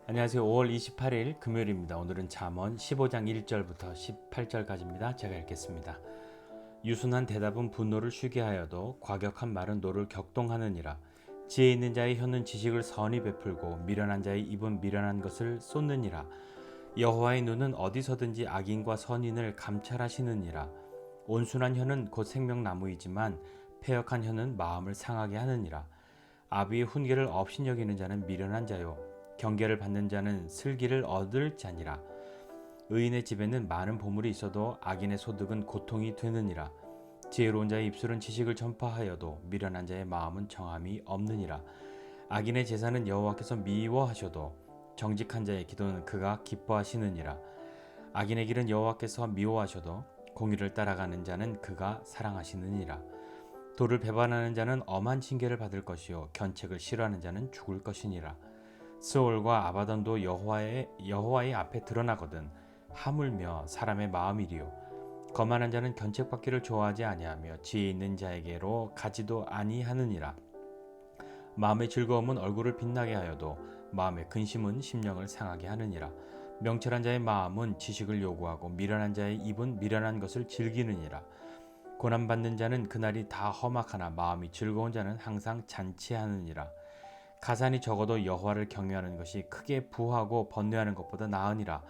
안녕하세요. 5월 28일 금요일입니다. 오늘은 잠언 15장 1절부터 18절까지입니다. 제가 읽겠습니다. 유순한 대답은 분노를 쉬게 하여도 과격한 말은 노를 격동하느니라. 지혜 있는 자의 혀는 지식을 선히 베풀고 미련한 자의 입은 미련한 것을 쏟느니라. 여호와의 눈은 어디서든지 악인과 선인을 감찰하시느니라. 온순한 혀는 곧 생명나무이지만 패역한 혀는 마음을 상하게 하느니라. 아비의 훈계를 업신여기는 자는 미련한 자요 경계를 받는 자는 슬기를 얻을 자니라. 의인의 집에는 많은 보물이 있어도 악인의 소득은 고통이 되느니라. 지혜로운 자의 입술은 지식을 전파하여도 미련한 자의 마음은 정함이 없느니라. 악인의 제사는 여호와께서 미워하셔도 정직한 자의 기도는 그가 기뻐하시느니라. 악인의 길은 여호와께서 미워하셔도 공의를 따라가는 자는 그가 사랑하시느니라. 도를 배반하는 자는 엄한 징계를 받을 것이요 견책을 싫어하는 자는 죽을 것이니라. 스올과 아바돈도 여호와의 앞에 드러나거든 하물며 사람의 마음이리요. 거만한 자는 견책받기를 좋아하지 아니하며 지혜 있는 자에게로 가지도 아니하느니라. 마음의 즐거움은 얼굴을 빛나게 하여도 마음의 근심은 심령을 상하게 하느니라. 명철한 자의 마음은 지식을 요구하고 미련한 자의 입은 미련한 것을 즐기느니라. 고난받는 자는 그날이 다 험악하나 마음이 즐거운 자는 항상 잔치하느니라. 가산이 적어도 여호와를 경외하는 것이 크게 부하고 번뇌하는 것보다 나으니라.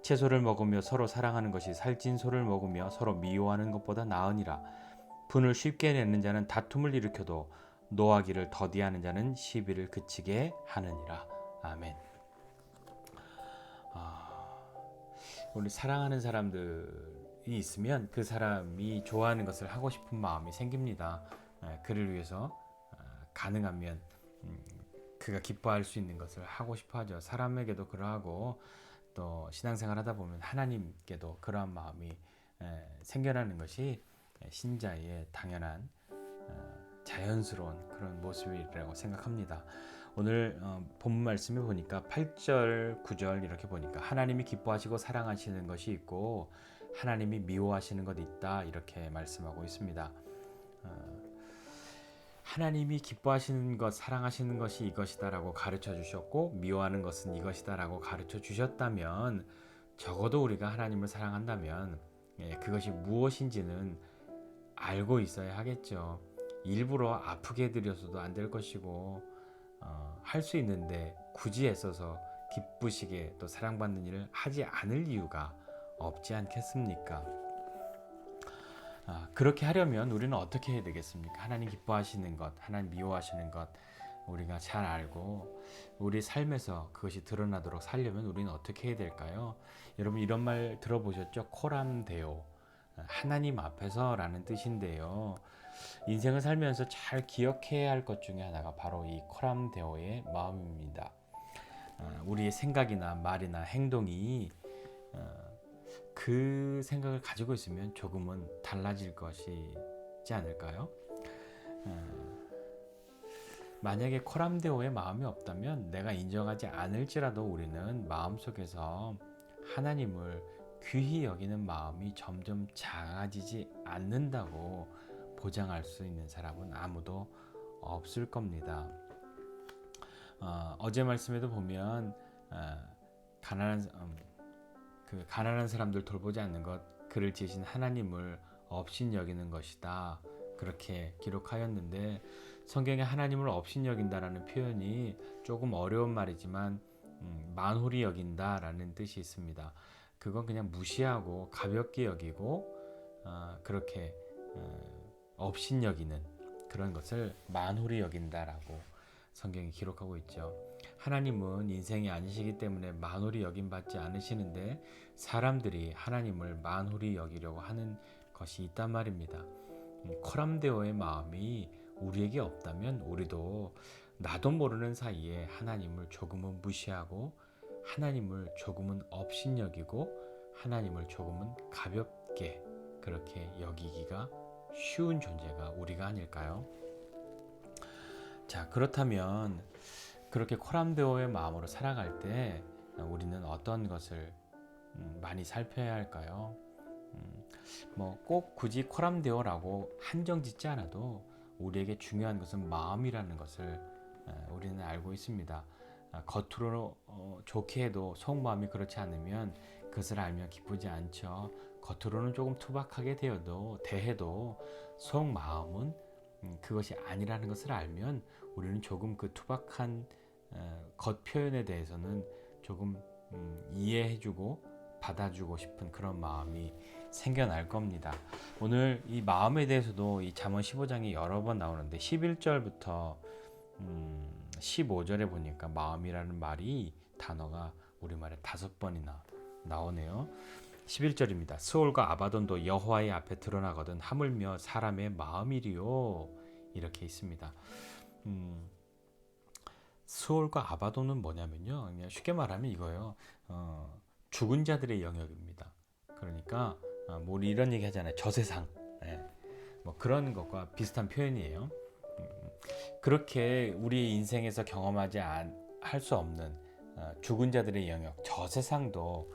채소를 먹으며 서로 사랑하는 것이 살찐 소를 먹으며 서로 미워하는 것보다 나으니라. 분을 쉽게 내는 자는 다툼을 일으켜도 노하기를 더디하는 자는 시비를 그치게 하느니라. 아멘. 우리 사랑하는 사람들이 있으면 그 사람이 좋아하는 것을 하고 싶은 마음이 생깁니다. 그를 위해서 가능하면 그가 기뻐할 수 있는 것을 하고 싶어 하죠. 사람에게도 그러하고 또 신앙생활 하다 보면 하나님께도 그러한 마음이 생겨나는 것이 신자의 당연한 자연스러운 그런 모습이라고 생각합니다. 오늘 본문 말씀에 보니까 8절, 9절 이렇게 보니까 하나님이 기뻐하시고 사랑하시는 것이 있고 하나님이 미워하시는 것이 있다 이렇게 말씀하고 있습니다. 하나님이 기뻐하시는 것, 사랑하시는 것이 이것이다라고 가르쳐 주셨고 미워하는 것은 이것이다라고 가르쳐 주셨다면 적어도 우리가 하나님을 사랑한다면 그것이 무엇인지는 알고 있어야 하겠죠. 일부러 아프게 해드려서도 안 될 것이고 할 수 있는데 굳이 애써서 기쁘시게 또 사랑받는 일을 하지 않을 이유가 없지 않겠습니까? 그렇게 하려면 우리는 어떻게 해야 되겠습니까? 하나님 기뻐하시는 것, 하나님 미워하시는 것 우리가 잘 알고 우리 삶에서 그것이 드러나도록 살려면 우리는 어떻게 해야 될까요? 여러분 이런 말 들어보셨죠? 코람데오 하나님 앞에서라는 뜻인데요. 인생을 살면서 잘 기억해야 할 것 중에 하나가 바로 이 코람데오의 마음입니다. 우리의 생각이나 말이나 행동이 그 생각을 가지고 있으면 조금은 달라질 것이지 않을까요? 만약에 코람데오의 마음이 없다면 내가 인정하지 않을지라도 우리는 마음속에서 하나님을 귀히 여기는 마음이 점점 작아지지 않는다고 보장할 수 있는 사람은 아무도 없을 겁니다. 어제 말씀에도 보면 가난한 사람들 돌보지 않는 것, 그를 지으신 하나님을 업신여기는 것이다. 그렇게 기록하였는데 성경에 하나님을 업신여긴다라는 표현이 조금 어려운 말이지만 만홀히 여긴다라는 뜻이 있습니다. 그건 그냥 무시하고 가볍게 여기고 그렇게 업신여기는 그런 것을 만홀히 여긴다라고 성경이 기록하고 있죠. 하나님은 인생이 아니시기 때문에 만홀히 여김받지 않으시는데 사람들이 하나님을 만홀히 여기려고 하는 것이 있단 말입니다. 코람데오의 마음이 우리에게 없다면 우리도 나도 모르는 사이에 하나님을 조금은 무시하고 하나님을 조금은 업신여기고 하나님을 조금은 가볍게 그렇게 여기기가 쉬운 존재가 우리가 아닐까요? 자, 그렇다면 그렇게 코람데오의 마음으로 살아갈 때 우리는 어떤 것을 많이 살펴야 할까요? 꼭 굳이 코람데오라고 한정 짓지 않아도 우리에게 중요한 것은 마음이라는 것을 우리는 알고 있습니다. 겉으로 좋게 해도 속마음이 그렇지 않으면 그것을 알면 기쁘지 않죠. 겉으로는 조금 투박하게 대해도 속마음은 그것이 아니라는 것을 알면 우리는 조금 그 투박한 겉 표현에 대해서는 조금 이해해주고 받아주고 싶은 그런 마음이 생겨날 겁니다. 오늘 이 마음에 대해서도 이 잠언 15장이 여러 번 나오는데 11절부터 15절에 보니까 마음이라는 단어가 우리말에 5번이나 나오네요. 11절입니다. 스올과 아바돈도 여호와의 앞에 드러나거든 하물며 사람의 마음이리요. 이렇게 있습니다. 스올과 아바돈은 뭐냐면요, 그냥 쉽게 말하면 이거예요. 죽은 자들의 영역입니다. 그러니까 우리 이런 얘기 하잖아요. 저세상. 뭐 그런 것과 비슷한 표현이에요. 그렇게 우리 인생에서 경험하지 할 수 없는 죽은 자들의 영역, 저세상도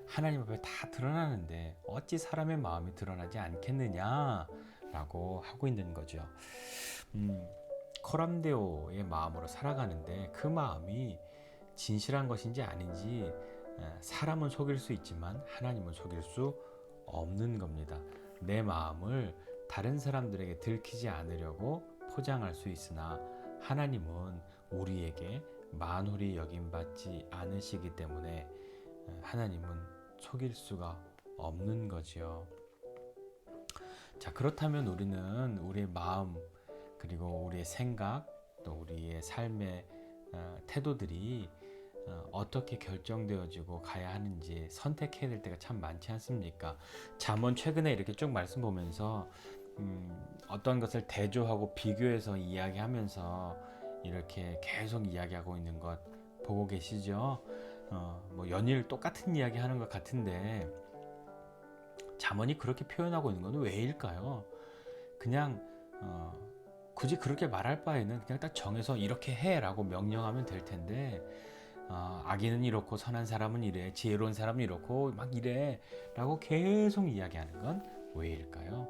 하나님 앞에 다 드러나는데 어찌 사람의 마음이 드러나지 않겠느냐라고 하고 있는 거죠. 코람데오의 마음으로 살아가는데 그 마음이 진실한 것인지 아닌지 사람은 속일 수 있지만 하나님은 속일 수 없는 겁니다. 내 마음을 다른 사람들에게 들키지 않으려고 포장할 수 있으나 하나님은 우리에게 만홀히 여김받지 않으시기 때문에 하나님은 속일 수가 없는 거지요. 자, 그렇다면 우리는 우리의 마음 그리고 우리의 생각 또 우리의 삶의 태도들이 어떻게 결정되어지고 가야 하는지 선택해야 될 때가 참 많지 않습니까? 잠언 최근에 이렇게 쭉 말씀 보면서 어떤 것을 대조하고 비교해서 이야기하면서 이렇게 계속 이야기하고 있는 것 보고 계시죠? 뭐 연일 똑같은 이야기 하는 것 같은데 잠언이 그렇게 표현하고 있는 건 왜일까요? 그냥 굳이 그렇게 말할 바에는 그냥 딱 정해서 이렇게 해라고 명령하면 될 텐데 악인은 이렇고 선한 사람은 이래, 지혜로운 사람은 이렇고 막 이래 라고 계속 이야기하는 건 왜일까요?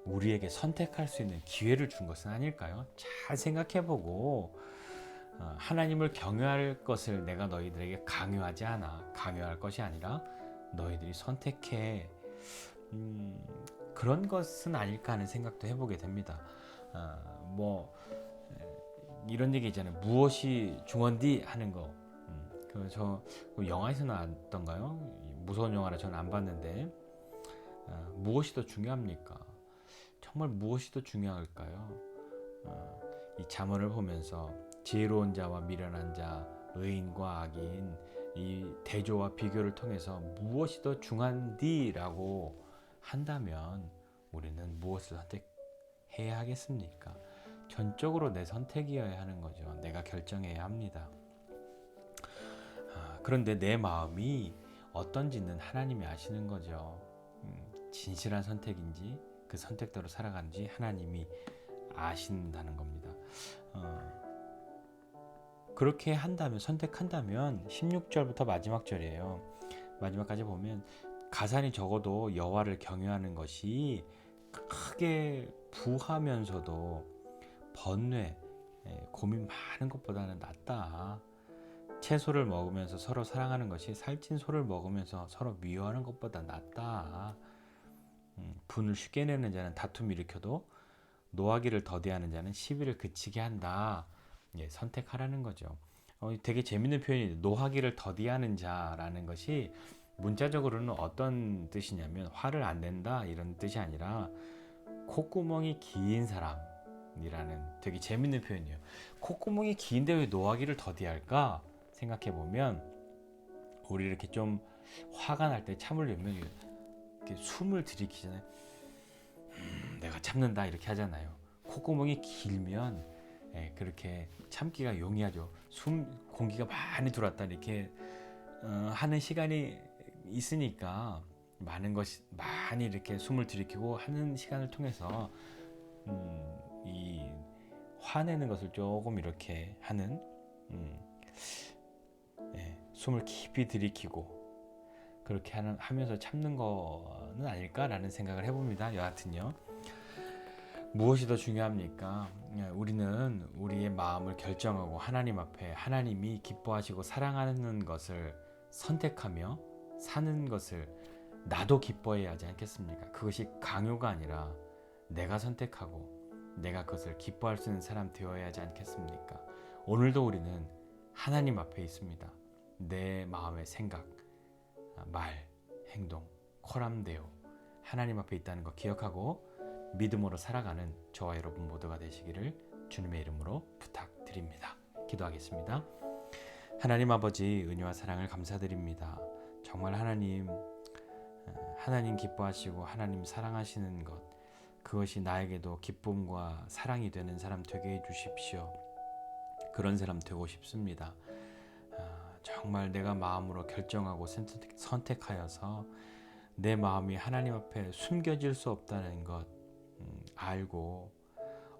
우리에게 선택할 수 있는 기회를 준 것은 아닐까요? 잘 생각해보고 하나님을 경외할 것을 내가 너희들에게 강요하지 않아. 강요할 것이 아니라 너희들이 선택해. 그런 것은 아닐까 하는 생각도 해보게 됩니다. 뭐 이런 얘기 있잖아요. 무엇이 중헌디 하는 거. 저 영화에서 나왔던가요? 무서운 영화라 저는 안 봤는데 무엇이 더 중요합니까? 정말 무엇이 더 중요할까요? 이 잠언을 보면서 지혜로운 자와 미련한 자, 의인과 악인 이 대조와 비교를 통해서 무엇이 더 중요한디라고 한다면 우리는 무엇을 선택해야 하겠습니까? 전적으로 내 선택이어야 하는 거죠. 내가 결정해야 합니다. 그런데 내 마음이 어떤지는 하나님이 아시는 거죠. 진실한 선택인지 그 선택대로 살아가는지 하나님이 아신다는 겁니다. 그렇게 한다면 선택한다면 16절부터 마지막 절이에요. 마지막까지 보면 가산이 적어도 여호와를 경외하는 것이 크게 부하면서도 번뇌, 고민 많은 것보다는 낫다. 채소를 먹으면서 서로 사랑하는 것이 살찐 소를 먹으면서 서로 미워하는 것보다 낫다. 분을 쉽게 내는 자는 다툼 일으켜도 노하기를 더디하는 자는 시비를 그치게 한다. 선택하라는 거죠. 되게 재밌는 표현이 노하기를 더디하는 자라는 것이 문자적으로는 어떤 뜻이냐면 화를 안 낸다 이런 뜻이 아니라 콧구멍이 긴 사람이라는 되게 재밌는 표현이에요. 콧구멍이 긴데 왜 노하기를 더디할까 생각해보면 우리 이렇게 좀 화가 날 때 참으려면 이렇게 숨을 들이키잖아요. 내가 참는다 이렇게 하잖아요. 콧구멍이 길면 그렇게 참기가 용이하죠. 공기가 많이 들어왔다 이렇게 하는 시간이 있으니까 많이 이렇게 숨을 들이키고 하는 시간을 통해서 이 화내는 것을 조금 이렇게 하는 숨을 깊이 들이키고 그렇게 하면서 참는 거는 아닐까라는 생각을 해봅니다. 여하튼요. 무엇이 더 중요합니까? 우리는 우리의 마음을 결정하고 하나님 앞에 하나님이 기뻐하시고 사랑하는 것을 선택하며 사는 것을 나도 기뻐해야 하지 않겠습니까? 그것이 강요가 아니라 내가 선택하고 내가 그것을 기뻐할 수 있는 사람 되어야 하지 않겠습니까? 오늘도 우리는 하나님 앞에 있습니다. 내 마음의 생각, 말, 행동, 코람데오 하나님 앞에 있다는 거 기억하고 믿음으로 살아가는 저와 여러분 모두가 되시기를 주님의 이름으로 부탁드립니다. 기도하겠습니다. 하나님 아버지, 은혜와 사랑을 감사드립니다. 정말 하나님 기뻐하시고 하나님 사랑하시는 것, 그것이 나에게도 기쁨과 사랑이 되는 사람 되게 해주십시오. 그런 사람 되고 싶습니다. 정말 내가 마음으로 결정하고 선택하여서 내 마음이 하나님 앞에 숨겨질 수 없다는 것 알고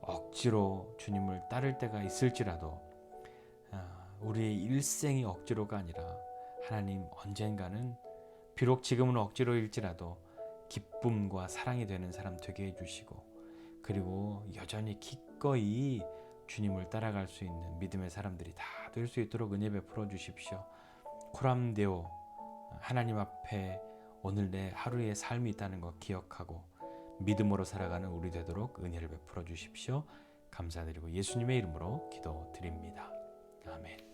억지로 주님을 따를 때가 있을지라도 우리의 일생이 억지로가 아니라 하나님 언젠가는 비록 지금은 억지로일지라도 기쁨과 사랑이 되는 사람 되게 해주시고, 그리고 여전히 기꺼이 주님을 따라갈 수 있는 믿음의 사람들이 다 될 수 있도록 은혜 베풀어 주십시오. 코람데오, 하나님 앞에 오늘 내 하루의 삶이 있다는 것 기억하고 믿음으로 살아가는 우리 되도록 은혜를 베풀어 주십시오. 감사드리고 예수님의 이름으로 기도드립니다. 아멘.